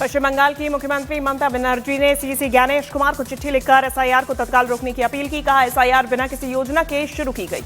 पश्चिम बंगाल की मुख्यमंत्री ममता बनर्जी ने सीसी ज्ञानेश कुमार को चिट्ठी लिखकर एसआईआर को तत्काल रोकने की अपील की। कहा, एसआईआर बिना किसी योजना के शुरू की गई।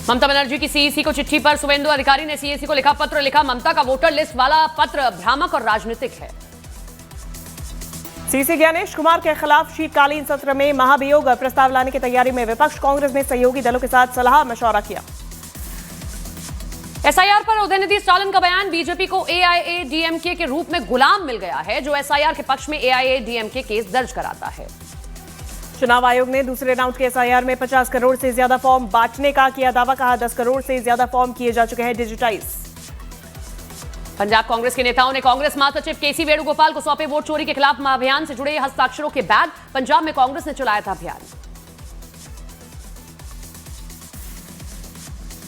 ममता बनर्जी की सीईसी को चिट्ठी पर शुभेंदु अधिकारी ने सीईसी को लिखा पत्र। लिखा, ममता का वोटर लिस्ट वाला पत्र भ्रामक और राजनीतिक है। सीसी ज्ञानेश कुमार के खिलाफ शीतकालीन सत्र में महाभियोग प्रस्ताव लाने की तैयारी में विपक्ष। कांग्रेस ने सहयोगी दलों के साथ सलाह मशवरा किया। एसआईआर पर उदयनिधि स्टालिन का बयान, बीजेपी को एआईएडीएमके के रूप में गुलाम मिल गया है जो एसआईआर के पक्ष में एआईएडीएमके केस दर्ज कराता है। चुनाव आयोग ने दूसरे राउंड के एसआईआर में 50 करोड़ से ज्यादा फॉर्म बांटने का किया दावा। कहा, 10 करोड़ से ज्यादा फॉर्म किए जा चुके हैं डिजिटाइज। पंजाब कांग्रेस के नेताओं ने कांग्रेस महासचिव केसी वेणुगोपाल को सौंपे वोट चोरी के खिलाफ अभियान से जुड़े हस्ताक्षरों के बैग। पंजाब में कांग्रेस ने चलाया था अभियान।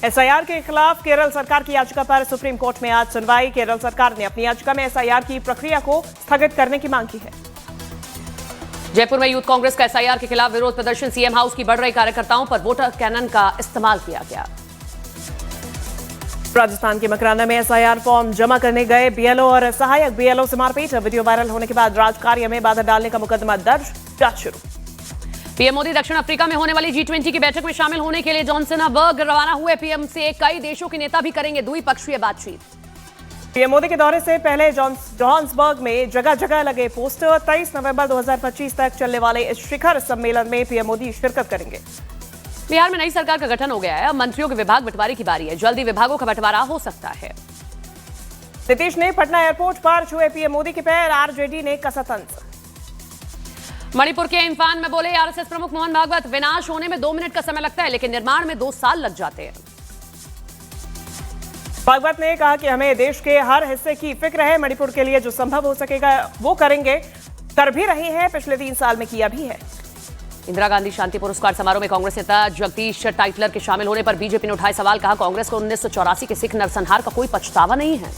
एसआईआर के खिलाफ केरल सरकार की याचिका पर सुप्रीम कोर्ट में आज सुनवाई। केरल सरकार ने अपनी याचिका में एसआईआर की प्रक्रिया को स्थगित करने की मांग की है। जयपुर में यूथ कांग्रेस का एसआईआर के खिलाफ विरोध प्रदर्शन। सीएम हाउस की बढ़ रही कार्यकर्ताओं पर वोटर कैनन का इस्तेमाल किया गया। राजस्थान के मकराना में एसआईआर फॉर्म जमा करने गए बीएलओ और सहायक बीएलओ से मारपीट। वीडियो वायरल होने के बाद राजकार्य में बाधा डालने का मुकदमा दर्ज, जांच शुरू। पीएम मोदी दक्षिण अफ्रीका में होने वाली G20 की बैठक में शामिल होने के लिए जॉनसनबर्ग रवाना हुए। पीएम से कई देशों के नेता भी करेंगे द्विपक्षीय बातचीत। पीएम मोदी के दौरे से पहले जोहान्सबर्ग में जगह जगह लगे पोस्टर। 23 नवंबर 2025 तक चलने वाले इस शिखर सम्मेलन में पीएम मोदी शिरकत करेंगे। बिहार में नई सरकार का गठन हो गया है। अब मंत्रियों के विभाग बंटवारे की बारी है। जल्दी विभागों का बंटवारा हो सकता है। नीतीश ने पटना एयरपोर्ट पर छुए पीएम मोदी के पैर। आरजेडी ने कसा तंज। मणिपुर के इम्फाल में बोले आरएसएस प्रमुख मोहन भागवत, विनाश होने में 2 मिनट का समय लगता है लेकिन निर्माण में 2 साल लग जाते हैं। भागवत ने कहा कि हमें देश के हर हिस्से की फिक्र है। मणिपुर के लिए जो संभव हो सकेगा वो करेंगे, कर भी रहे हैं, पिछले 3 साल में किया भी है। इंदिरा गांधी शांति पुरस्कार समारोह में कांग्रेस नेता जगदीश टाइटलर के शामिल होने पर बीजेपी ने उठाए सवाल। कहा, कांग्रेस को 1984 के सिख नरसंहार का कोई पछतावा नहीं है।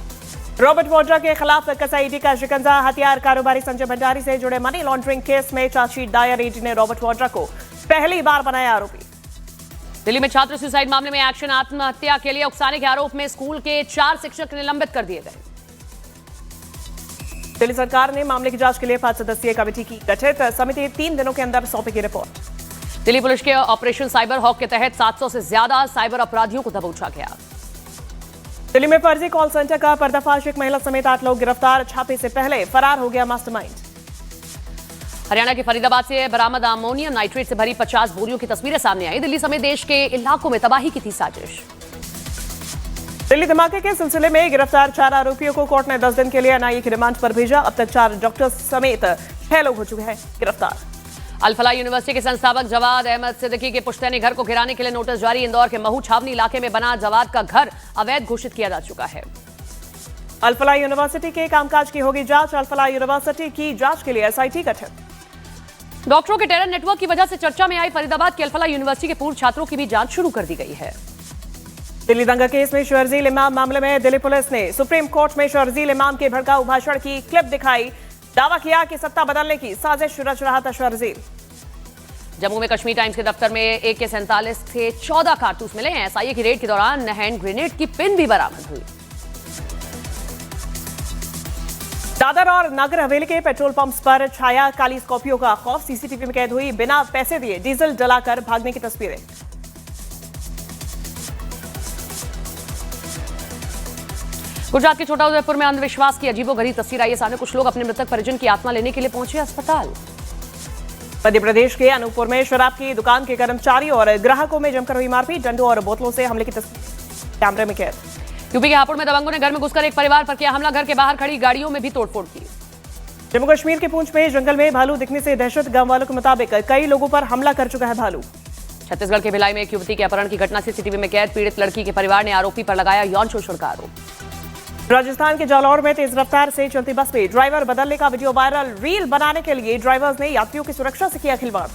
रॉबर्ट वाड्रा के खिलाफ कसा ईडी का शिकंजा। हथियार कारोबारी संजय भंडारी से जुड़े मनी लॉन्ड्रिंग केस में चार्जशीट दायर। ईडी ने रॉबर्ट वाड्रा को पहली बार बनाया आरोपी। दिल्ली में छात्र सुसाइड मामले में एक्शन। आत्महत्या के लिए उकसाने के आरोप में स्कूल के 4 शिक्षक निलंबित कर दिए गए। दिल्ली सरकार ने मामले की जांच के लिए 5 सदस्यीय कमेटी की गठित। समिति 3 दिनों के अंदर सौंपेगी रिपोर्ट। दिल्ली पुलिस के ऑपरेशन साइबर हॉक के तहत 700 से ज्यादा साइबर अपराधियों को दबोचा गया। दिल्ली में फर्जी कॉल सेंटर का पर्दाफाश। एक महिला समेत 8 लोग गिरफ्तार। छापे से पहले फरार हो गया मास्टरमाइंड। हरियाणा के फरीदाबाद से बरामद अमोनियम नाइट्रेट से भरी 50 बोरियों की तस्वीरें सामने आई। दिल्ली समेत देश के इलाकों में तबाही की थी साजिश। दिल्ली धमाके के सिलसिले में गिरफ्तार 4 आरोपियों को कोर्ट ने 10 दिन के लिए एनआईए की रिमांड पर भेजा। अब तक 4 डॉक्टर्स समेत 6 लोग हो चुके हैं गिरफ्तार। अल-फलाह यूनिवर्सिटी के संस्थापक जवाद अहमद सिद्दीकी के पुश्तैनी घर को गिराने के लिए नोटिस जारी। इंदौर के महू छावनी इलाके में बना जवाद का घर अवैध घोषित किया जा चुका है। अल-फलाह यूनिवर्सिटी के कामकाज की होगी जांच। अल-फलाह यूनिवर्सिटी की जांच के लिए एसआईटी गठित। डॉक्टरों के टेरर नेटवर्क की वजह से चर्चा में आई फरीदाबाद के अल-फलाह यूनिवर्सिटी के पूर्व छात्रों की भी जांच शुरू कर दी गई है। दिल्ली दंगा केस में शर्जील इमाम मामले में दिल्ली पुलिस ने सुप्रीम कोर्ट में शर्जील इमाम के भड़काऊ भाषण की क्लिप दिखाई। दावा किया कि सत्ता बदलने की साजिश रच रहा था शर्जील। जम्मू में कश्मीर टाइम्स के दफ्तर में AK-47 के 14 कारतूस मिले हैं। एसआईए की रेड के दौरान हैंड ग्रेनेड की पिन भी बरामद हुई। दादर और नगर हवेली के पेट्रोल पंप्स पर छाया काली स्कॉर्पियो का खौफ। सीसीटीवी में कैद हुई बिना पैसे दिए डीजल डलाकर भागने की तस्वीरें। गुजरात के छोटा उदयपुर में अंधविश्वास की अजीबोगरीब तस्वीर आई सामने। कुछ लोग अपने मृतक परिजन की आत्मा लेने के लिए पहुंचे अस्पताल। मध्य प्रदेश के अनूपपुर में शराब की दुकान के कर्मचारी और ग्राहकों में जमकर हुई मारपीट। डंडों और बोतलों से हमले की तस्वीर कैमरे में कैद। यूपी के हापुड़ में दबंगों ने घर में घुसकर एक परिवार पर किया हमला। घर के बाहर खड़ी गाड़ियों में भी तोड़फोड़ की। जम्मू कश्मीर के पूंछ में जंगल में भालू दिखने से दहशत। गांव वालों के मुताबिक कई लोगों पर हमला कर चुका है भालू। छत्तीसगढ़ के भिलाई में एक युवती के अपहरण की घटना सीसीटीवी में कैद। पीड़ित लड़की के परिवार ने आरोपी पर लगाया यौन शोषण का आरोप। राजस्थान के जालौर में तेज रफ्तार से चलती बस में ड्राइवर बदलने का वीडियो वायरल। रील बनाने के लिए ड्राइवर्स ने यात्रियों की सुरक्षा से किया खिलवाड़।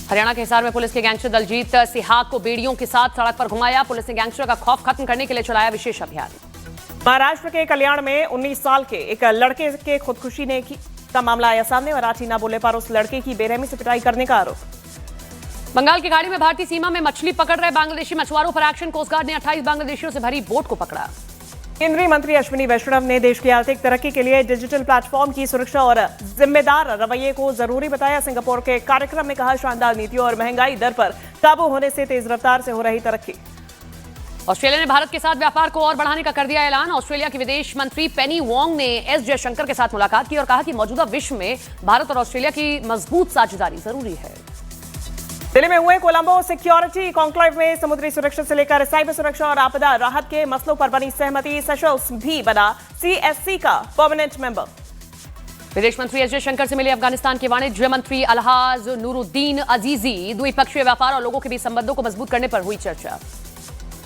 हरियाणा के हिसार में पुलिस के गैंगस्टर दलजीत सिहाग को बेड़ियों के साथ सड़क पर घुमाया। पुलिस ने गैंगस्टर का खौफ खत्म करने के लिए चलाया विशेष अभियान। महाराष्ट्र के कल्याण में 19 साल के एक लड़के के खुदकुशी ने का मामला आया सामने। मराठी ना बोलने पर उस लड़के की बेरहमी से पिटाई करने का आरोप। बंगाल की खाड़ी में भारतीय सीमा में मछली पकड़ रहे बांग्लादेशी मछुआरों पर एक्शन। कोस्ट गार्ड ने 28 बांग्लादेशियों से भरी बोट को पकड़ा। केंद्रीय मंत्री अश्विनी वैष्णव ने देश की आर्थिक तरक्की के लिए डिजिटल प्लेटफॉर्म की सुरक्षा और जिम्मेदार रवैये को जरूरी बताया। सिंगापुर के कार्यक्रम में कहा, शानदार नीतियों और महंगाई दर पर काबू होने से तेज रफ्तार से हो रही तरक्की। ऑस्ट्रेलिया ने भारत के साथ व्यापार को और बढ़ाने का कर दिया ऐलान। ऑस्ट्रेलिया की विदेश मंत्री पेनी वोंग ने एस जयशंकर के साथ मुलाकात की और कहा कि मौजूदा विश्व में भारत और ऑस्ट्रेलिया की मजबूत साझेदारी जरूरी है। दिल्ली में हुए कोलंबो सिक्योरिटी कॉन्क्लेव में समुद्री सुरक्षा से लेकर साइबर सुरक्षा और आपदा राहत के मसलों पर बनी सहमति। सेशल्स भी बना सीएससी का परमानेंट मेंबर। विदेश मंत्री एस जयशंकर से मिले अफगानिस्तान के वाणिज्य मंत्री अलहाज नूरुद्दीन अजीजी। द्विपक्षीय व्यापार और लोगों के बीच संबंधों को मजबूत करने पर हुई चर्चा।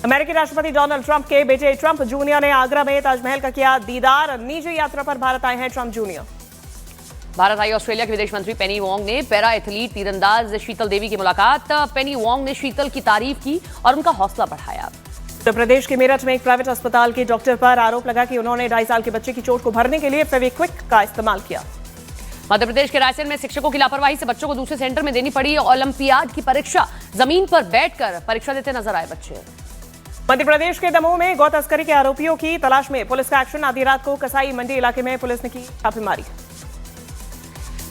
अमेरिकी राष्ट्रपति डोनाल्ड ट्रंप के बेटे ट्रंप जूनियर ने आगरा में ताजमहल का किया दीदार। निजी यात्रा पर भारत आए हैं ट्रंप जूनियर। भारत आई ऑस्ट्रेलिया के विदेश मंत्री पेनी वोंग ने पैरा एथलीट तीरंदाज शीतल देवी की मुलाकात। पेनी वोंग ने शीतल की तारीफ की और उनका हौसला बढ़ाया। उत्तर प्रदेश के मेरठ में एक प्राइवेट अस्पताल के डॉक्टर पर आरोप लगा कि उन्होंने 2.5 साल के बच्चे की चोट को भरने के लिए फेविक्विक का इस्तेमाल किया। मध्य प्रदेश के रायसेन में शिक्षकों की लापरवाही से बच्चों को दूसरे सेंटर में देनी पड़ी ओलंपियाड की परीक्षा। जमीन पर बैठकर परीक्षा देते नजर आए बच्चे। मध्य प्रदेश के दमोह में गौ तस्करी के आरोपियों की तलाश में पुलिस का एक्शन। आधी रात को कसाई मंडी इलाके में पुलिस ने की छापेमारी।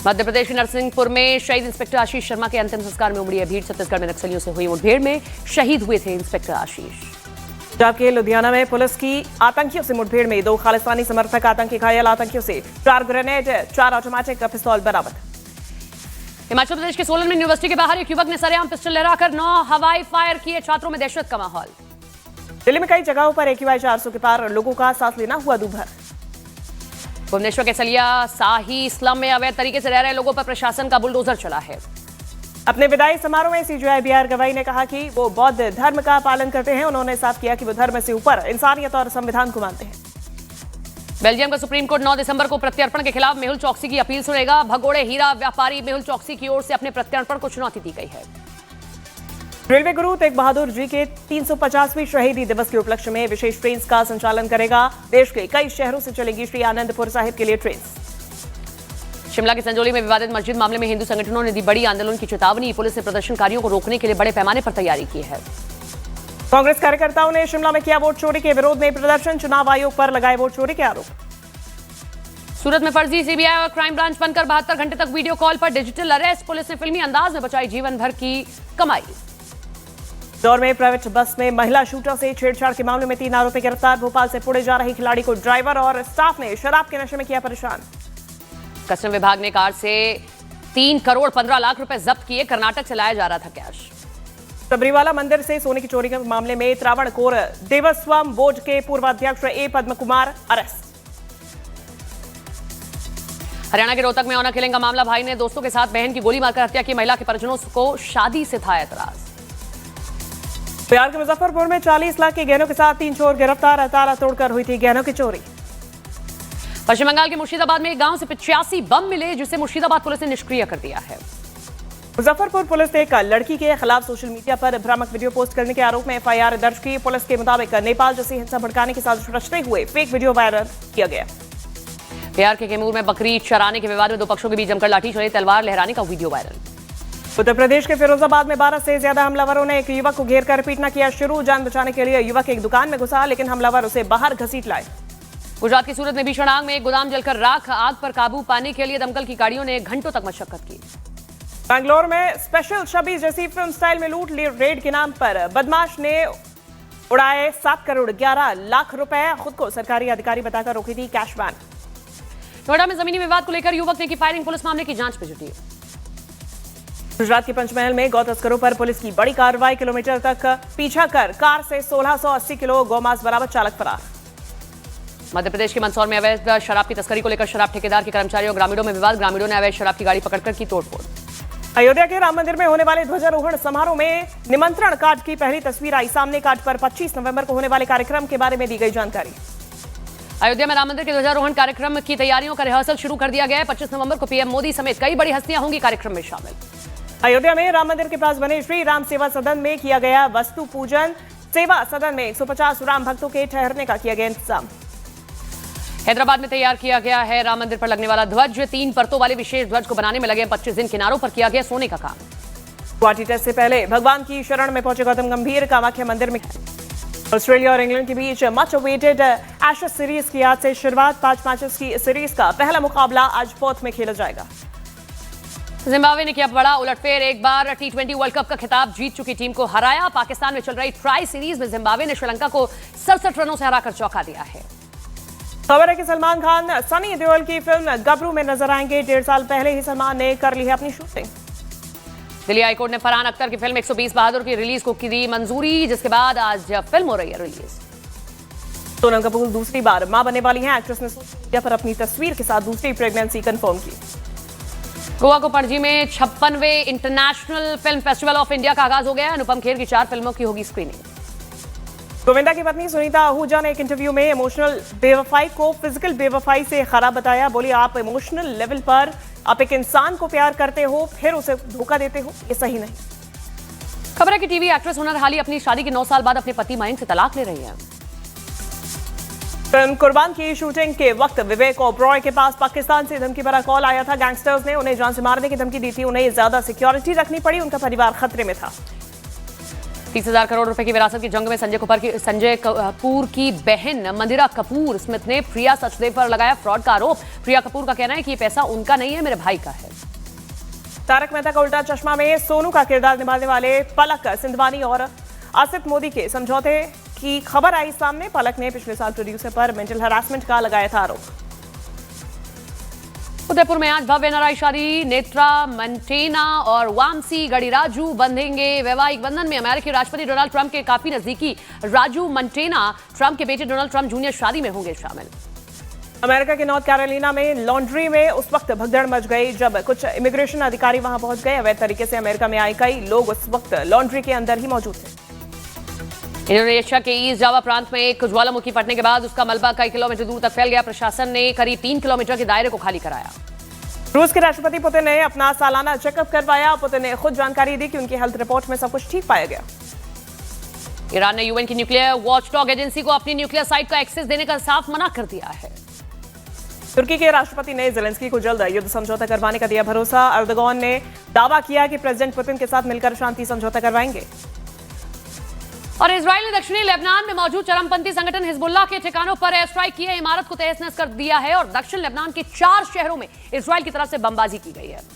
मध्य प्रदेश के नरसिंहपुर में शहीद इंस्पेक्टर आशीष शर्मा के अंतिम संस्कार में उमड़ी है भीड़। छत्तीसगढ़ में नक्सलियों से हुई मुठभेड़ में शहीद हुए थे इंस्पेक्टर आशीष। पंजाब के लुधियाना में पुलिस की आतंकियों से मुठभेड़ में 2 खालिस्तानी समर्थक आतंकी घायल। आतंकियों से 4 ग्रेनेड 4 ऑटोमेटिक पिस्तौल बरामद। हिमाचल प्रदेश के सोलन में यूनिवर्सिटी के बाहर एक युवक ने सरेआम पिस्टल लहराकर 9 हवाई फायर किए। छात्रों में दहशत का माहौल। दिल्ली में कई जगहों पर AQI 400 के पार लोगों का सांस लेना हुआ दूभर। भुवनेश्वर के सलिया शाही स्लम में अवैध तरीके से रह रहे लोगों पर प्रशासन का बुलडोजर चला है। अपने विदाई समारोह में CJI BR गवाई ने कहा कि वो बौद्ध धर्म का पालन करते हैं। उन्होंने साफ किया कि वो धर्म से ऊपर इंसानियत और संविधान को मानते हैं। बेल्जियम का सुप्रीम कोर्ट 9 दिसंबर को प्रत्यर्पण के खिलाफ मेहुल चौकसी की अपील सुनेगा। भगोड़े हीरा व्यापारी मेहुल चौकसी की ओर से अपने प्रत्यर्पण को चुनौती दी गई है। रेलवे गुरु तेग बहादुर जी के 350वें शहीदी दिवस के उपलक्ष्य में विशेष ट्रेन का संचालन करेगा। देश के कई शहरों से चलेगी श्री आनंदपुर साहिब के लिए ट्रेन। शिमला के संजौली में विवादित मस्जिद मामले में हिंदू संगठनों ने दी बड़ी आंदोलन की चेतावनी। पुलिस ने प्रदर्शनकारियों को रोकने के लिए बड़े पैमाने पर तैयारी की है। कांग्रेस कार्यकर्ताओं ने शिमला में किया वोट चोरी के विरोध में प्रदर्शन। चुनाव आयोग पर लगाए वोट चोरी के आरोप। सूरत में फर्जी CBI और क्राइम ब्रांच बनकर 72 घंटे तक वीडियो कॉल पर डिजिटल अरेस्ट। पुलिस ने फिल्मी अंदाज में बचाई जीवन भर की कमाई। दौर में प्राइवेट बस में महिला शूटर से छेड़छाड़ के मामले में 3 आरोपी गिरफ्तार। भोपाल से पुणे जा रही खिलाड़ी को ड्राइवर और स्टाफ ने शराब के नशे में किया परेशान। कस्टम विभाग ने कार से 3 करोड़ 15 लाख रुपए जब्त किए। कर्नाटक से लाया जा रहा था कैश। सबरीवाला मंदिर से सोने की चोरी के मामले में त्रावणकोर देवस्थानम बोर्ड के पूर्व अध्यक्ष A Padma Kumar arrest. Haryana के रोहतक में ऑनर किलिंग का मामला। भाई ने दोस्तों के साथ बहन की गोली मारकर हत्या की। महिला के परिजनों को शादी से था एतराज। बिहार के मुजफ्फरपुर में 40 लाख के गहनों के साथ 3 चोर गिरफ्तार। ताला तोड़कर हुई थी गहनों की चोरी। पश्चिम बंगाल के मुर्शिदाबाद में एक गांव से 85 बम मिले, जिसे मुर्शिदाबाद पुलिस ने निष्क्रिय कर दिया है। मुजफ्फरपुर पुलिस ने एक लड़की के खिलाफ सोशल मीडिया पर भ्रामक वीडियो पोस्ट करने के आरोप में FIR दर्ज की। पुलिस के मुताबिक नेपाल जैसी हिंसा भड़काने की साजिश रचते हुए फेक वीडियो वायरल किया गया। बिहार के कैमूर में बकरी चराने के विवाद में 2 पक्षों के बीच जमकर लाठी चली। तलवार लहराने का वीडियो वायरल। उत्तर प्रदेश के फिरोजाबाद में 12 से ज्यादा हमलावरों ने एक युवक को घेरकर पीटना किया शुरू। जान बचाने के लिए युवक एक दुकान में घुसा, लेकिन हमलावर उसे बाहर घसीट लाए। गुजरात की सूरत में भीषण आग में एक गोदाम जलकर राख। आग पर काबू पाने के लिए दमकल की गाड़ियों ने घंटों तक मशक्कत की। बैंगलोर में स्पेशल 26 जैसी फिल्म स्टाइल में लूट रेड के नाम पर बदमाश ने उड़ाए 7 करोड़ 11 लाख रुपए। खुद को सरकारी अधिकारी बताकर रोकी थी कैश वैन। नोएडा में जमीनी विवाद को लेकर युवक ने की फायरिंग। पुलिस मामले की जांच में जुटी। गुजरात के पंचमहल में गौ तस्करों पर पुलिस की बड़ी कार्रवाई। किलोमीटर तक पीछा कर कार से 1680 किलो गौमांस बरामद। चालक फरार। मध्य प्रदेश के मंदसौर में अवैध शराब की तस्करी को लेकर शराब ठेकेदार के कर्मचारियों और ग्रामीणों में विवाद। ग्रामीणों ने अवैध शराब की गाड़ी पकड़कर की तोड़फोड़। अयोध्या के राम मंदिर में होने वाले ध्वजारोहण समारोह में निमंत्रण कार्ड की पहली तस्वीर आई सामने। कार्ड पर 25 नवंबर को होने वाले कार्यक्रम के बारे में दी गई जानकारी। अयोध्या में राम मंदिर के ध्वजारोहण कार्यक्रम की तैयारियों का रिहर्सल शुरू कर दिया गया है। 25 नवंबर को PM मोदी समेत कई बड़ी हस्तियां होंगी कार्यक्रम में शामिल। अयोध्या में राम मंदिर के पास बने श्री राम सेवा सदन में किया गया वस्तु पूजन। सेवा सदन में 150 राम भक्तों के ठहरने का किया गया इंतजाम। हैदराबाद में तैयार किया गया है राम मंदिर पर लगने वाला ध्वज। 3 परतों वाले विशेष ध्वज को बनाने में लगे 25 दिन। किनारों पर किया गया सोने का काम। गुवाहाटी टेस्ट से पहले भगवान की शरण में पहुंचे गौतम गंभीर। कामाख्या मंदिर में ऑस्ट्रेलिया और इंग्लैंड के बीच मच अवेटेड एशेज सीरीज की आज से शुरुआत। 5 मैचेस की सीरीज का पहला मुकाबला आज पर्थ में खेला जाएगा। जिम्बाब्वे ने किया बड़ा उलटफेर, एक बार टी20 वर्ल्ड कप का खिताब जीत चुकी टीम को हराया। पाकिस्तान में चल रही ट्राई सीरीज में जिम्बाब्वे ने श्रीलंका को 67 रनों से हराकर चौंका दिया है। खबर है कि सलमान खान सनी देओल की फिल्म गबरू में नजर आएंगे। 1.5 साल पहले ही सलमान ने कर ली है अपनी शूटिंग। दिल्ली हाईकोर्ट ने फरहान अख्तर की फिल्म 120 बहादुर की रिलीज को की दी मंजूरी, जिसके बाद आज फिल्म हो रही है रिलीज। सोनम कपूर दूसरी बार मां बनने वाली हैं। एक्ट्रेस ने सोशल मीडिया पर अपनी तस्वीर के साथ दूसरी प्रेगनेंसी कंफर्म की। गोवा को पणजी में 56वें international film festival of India का आगाज हो गया है। अनुपम खेर की 4 फिल्मों की होगी स्क्रीनिंग। गोविंदा की पत्नी सुनीता आहूजा ने एक इंटरव्यू में इमोशनल बेवफाई को फिजिकल बेवफाई से खराब बताया। बोली, आप इमोशनल लेवल पर आप एक इंसान को प्यार करते हो फिर उसे धोखा देते हो, ये सही नहीं। खबर है कि टीवी एक्ट्रेस हुनर हाली अपनी शादी के 9 साल बाद अपने पति मयंक से तलाक ले रही है। फिल्म कुर्बान की शूटिंग के वक्त विवेक ओबरॉय के पास पाकिस्तान से धमकी भरा कॉल आया था। गैंगस्टर्स ने उन्हें जान से मारने की धमकी दी थी। उन्हें ज्यादा सिक्योरिटी रखनी पड़ी, उनका परिवार खतरे में था। 30,000 करोड़ रुपए की विरासत की जंग में संजय कपूर की बहन मंदिरा कपूर स्मिथ ने प्रिया सचदेव पर लगाया फ्रॉड का आरोप। प्रिया कपूर का कहना है कि ये पैसा उनका नहीं है, मेरे भाई का है। तारक मेहता का उल्टा चश्मा में सोनू का किरदार निभाने वाले पलक सिंधवानी और आसिफ मोदी के समझौते की खबर आई सामने। पलक ने पिछले साल प्रोड्यूसर पर मेंटल हरासमेंट का लगाया था आरोप। उदयपुर में आज भव्य नाराई शादी। नेत्रा मंटेना और वामसी गणिराजू बंधेंगे वैवाहिक बंधन में। अमेरिकी राष्ट्रपति डोनाल्ड ट्रंप के काफी नजदीकी राजू मंटेना ट्रंप के बेटे डोनाल्ड ट्रंप जूनियर शादी में होंगे शामिल। अमेरिका के नॉर्थ कैरोलिना में लॉन्ड्री में उस वक्त भगदड़ मच गई जब कुछ इमिग्रेशन अधिकारी वहां पहुंच गए। अवैध तरीके से अमेरिका में आए कई लोग उस वक्त लॉन्ड्री के अंदर ही मौजूद थे। इंडोनेशिया के ईस्ट जावा प्रांत में एक ज्वालामुखी फटने के बाद उसका मलबा कई किलोमीटर दूर तक फैल गया। प्रशासन ने करीब 3 किलोमीटर के दायरे को खाली कराया। रूस के राष्ट्रपति पुतिन ने अपना सालाना चेकअप करवाया। पुतिन ने खुद जानकारी दी कि उनकी हेल्थ रिपोर्ट में सब कुछ ठीक पाया गया। ईरान ने यूएन की न्यूक्लियर वॉचडॉग एजेंसी को अपनी न्यूक्लियर साइट का एक्सेस देने का साफ मना कर दिया है। तुर्की के राष्ट्रपति ने जेलेंस्की को जल्द युद्ध समझौता करवाने का दिया भरोसा। एर्दोगान ने दावा किया कि प्रेसिडेंट पुतिन के साथ मिलकर शांति समझौता करवाएंगे। और इजराइल ने दक्षिणी लेबनान में मौजूद चरमपंथी संगठन हिजबुल्लाह के ठिकानों पर एयर स्ट्राइक किए। इमारत को तहस नहस कर दिया है और दक्षिण लेबनान के 4 शहरों में इजराइल की तरफ से बमबाजी की गई है।